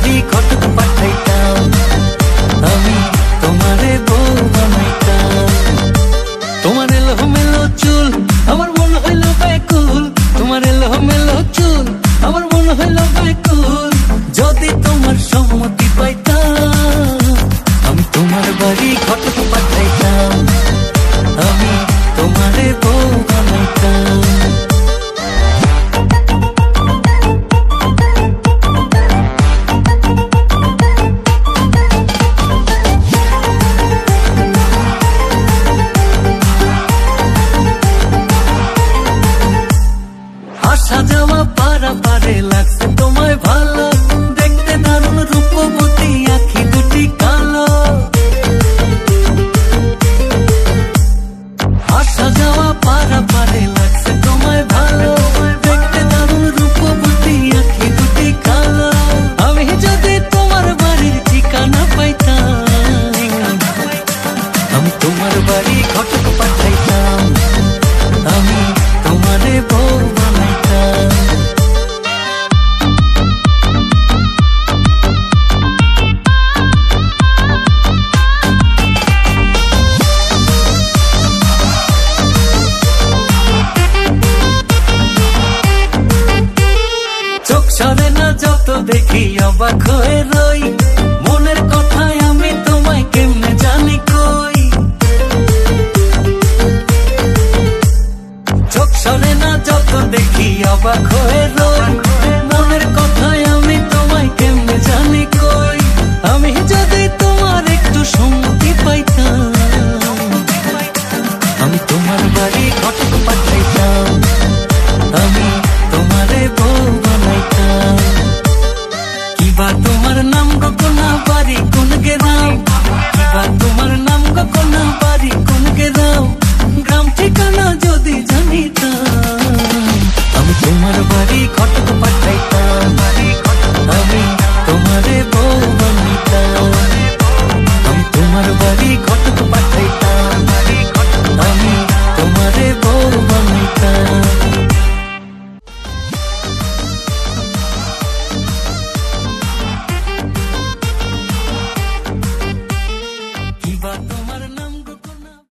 বাড়ি ঘটক পাঠাইতাম, আমি তোমারে বউ বানাইতাম। তোমার এলোমেলো চুল আমার মন হইল ব্যাকুল, তোমার এলোমেলো চুল আমার মন হইল ব্যাকুল। যদি তোমার সম্মতি পাইতাম, আমি তোমার বাড়ি ঘটক পাঠাইতাম, আমি তোমারে বউ বানাইতাম। আসা যাওয়া পারা পারে লাগছে তোমায় ভালো, দেখতে দারুণ রূপবতী আখি দুটি কালো। আসা যাওয়া পারা পারে লাগছে তোমায় ভালো, দেখতে দারুণ রূপবতী আখি দুটি কালো। আমি যদি তোমার বাড়ির ঠিকানা পাইতাম, আমি তোমার বাড়ি ঘটক পাঠাইতাম, আমি তোমারে বউ বানাইতাম। চোখ সরে না যত দেখি অবাক হয়ে রই, মনের কথায় আমি তোমায় কেমনে জানি কই। চোখ সরে না যত দেখি অবাক হয়ে রই,